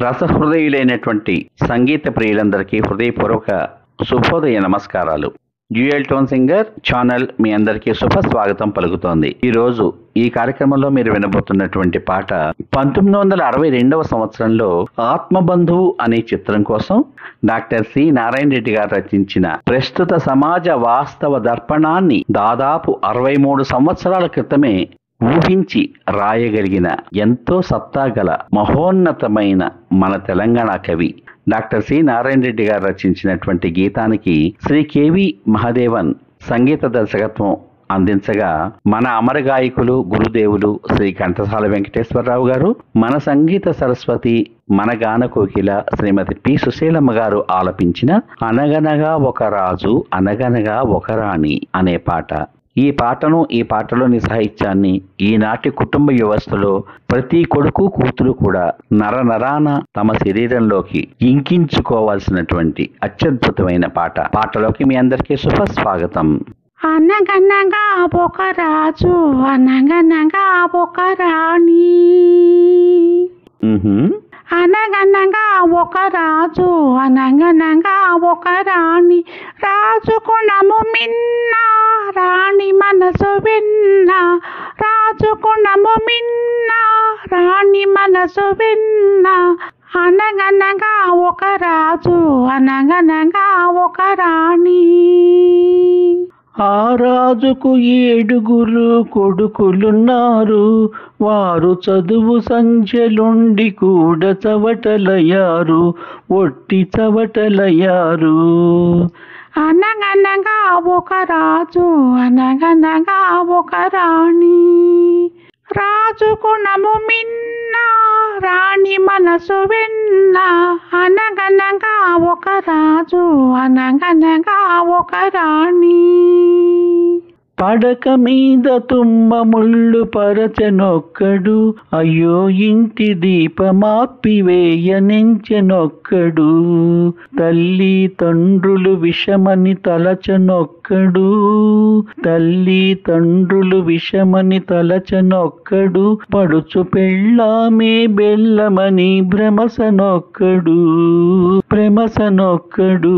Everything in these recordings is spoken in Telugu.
రసహృదయులైనటువంటి సంగీత ప్రియులందరికీ హృదయపూర్వక శుభోదయ నమస్కారాలు. డ్యూయల్ టోన్ సింగర్ ఛానల్ మీ అందరికీ శుభ స్వాగతం పలుకుతోంది. ఈ రోజు ఈ కార్యక్రమంలో మీరు వినబోతున్నటువంటి పాట 1962వ సంవత్సరంలో ఆత్మబంధువు అనే చిత్రం కోసం డాక్టర్ సి నారాయణ రెడ్డి గారు రచించిన ప్రస్తుత సమాజ వాస్తవ దర్పణాన్ని దాదాపు 63 సంవత్సరాల క్రితమే ఊహించి రాయగలిగిన ఎంతో సత్తాగల మహోన్నతమైన మన తెలంగాణ కవి డాక్టర్ సి నారాయణ రెడ్డి గారు రచించినటువంటి గీతానికి శ్రీ కెవి మహదేవన్ సంగీత దర్శకత్వం అందించగా, మన అమర గాయకులు గురుదేవులు శ్రీ ఘంటసాల వెంకటేశ్వరరావు గారు, మన సంగీత సరస్వతి మన గాన కోకిల శ్రీమతి పి సుశీలమ్మ గారు ఆలపించిన అనగనగా ఒక రాజు అనగనగా ఒక రాణి అనే పాట. ఈ పాటను, ఈ పాటలోని సాహిత్యాన్ని ఈనాటి కుటుంబ వ్యవస్థలో ప్రతి కొడుకు కూతురు కూడా నరనరాన తమ శరీరంలోకి ఇంకించుకోవాల్సినటువంటి అత్యద్భుతమైన పాట. పాటలోకి మీ అందరికీ శుభ స్వాగతం. అనగనగా ఒక రాజు అనగనగా ఒక రాణి, అనగనగా ఒక రాజు అనగనగా ఒక రాణి, రాజు గుణము మిన్న రాణి మనసు విన్న, రాజు గుణము మిన్న రాణి మనసు విన్న, అనగనగా ఒక రాజు అనగనగా ఒక రాణి. ఆ రాజుకు 7 కొడుకులున్నారు, వారు చదువు సంఖ్యలుండి కూడా చవటలయ్యారు, ఒట్టి చవటలయ్యారు. అనగనగా ఒక రాజు అనగనగా ఒక రాణి, రాజు గుణము మిన్న రాణి మనసు విన్న, అనగనగా ఒక రాజు అనగనగా ఒక రాణి. పడక మీద తుమ్మ ముళ్ళు పరచనొక్కడు, అయ్యో ఇంటి దీపమాప్పివేయనించెనొక్కడు, తల్లి తండ్రులు విషమని తలచనొక్కడు, తల్లి తండ్రులు విషమని తలచనొక్కడు, పడుచు పెళ్ళామే బెల్లమని భ్రమసనొక్కడు, భ్రమసనొక్కడు.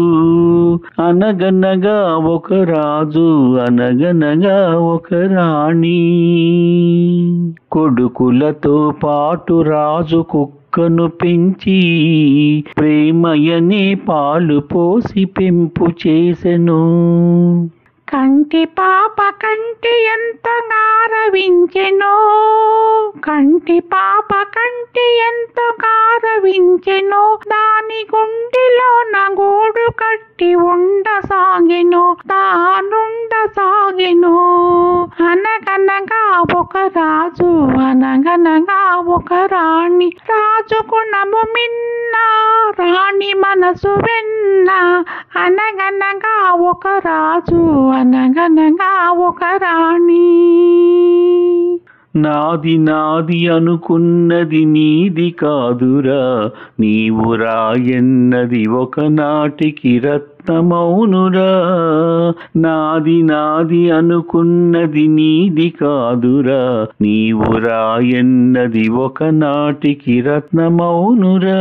అనగనగా ఒక రాజు అనగనగా ఒక రాణి, కొడుకులతో పాటు రాజు కుక్కను పెంచి ప్రేమయనే పాలు పోసి పెంపు చేసెను. కంటి పాప కంటి ఎంత గారవించెనో, కంటి పాప కంటి ఎంత గారవించెనో, దాని గుండెలో నగోడు కట్టి ఉండసాగెను, తానుండసాగెను. అనగనగా ఒక రాజు అనగనగా ఒక రాణి, రాజు గుణము మిన్న రాణి మనసు వెన్న, అనగనగా ఒక రాజు అనగనగా ఒక రాణి. నాది నాది అనుకున్నది నీది కాదురా, నీవు రాయన్నది ఒకనాటికి రత్నమౌనురా. నాది నాది అనుకున్నది నీది కాదురా, నీవు రాయన్నది ఒకనాటికి రత్నమౌనురా.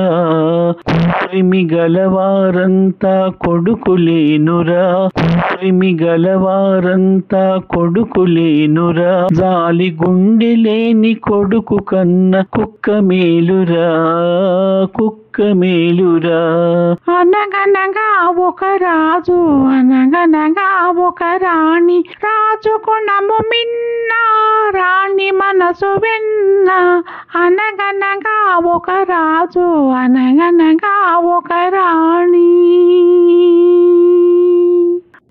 కూరిమి గలవారంతా కొడుకులేనురా, కూరిమి గలవారంతా కొడుకులేనురా, జాలి గుండె లేని కొడుకు కన్న కుక్క మేలురా, కుక్క మేలురా. అనగనగా ఒక రాజు అనగనగా ఒక రాణి, రాజు గుణము మిన్న రాణి మనసు వెన్న, అనగనగా ఒక రాజు అనగనగా ఒక రాణి.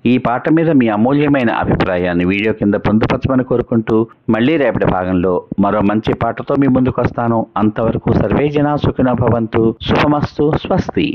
ఈ పాట మీద మీ అమూల్యమైన అభిప్రాయాన్ని వీడియో కింద పొందుపరచమని కోరుకుంటూ, మళ్ళీ రేపటి భాగంలో మరో మంచి పాటతో మీ ముందుకు వస్తాను. అంతవరకు సర్వే జనా సుఖినో భవంతు. శుభమస్తు. స్వస్తి.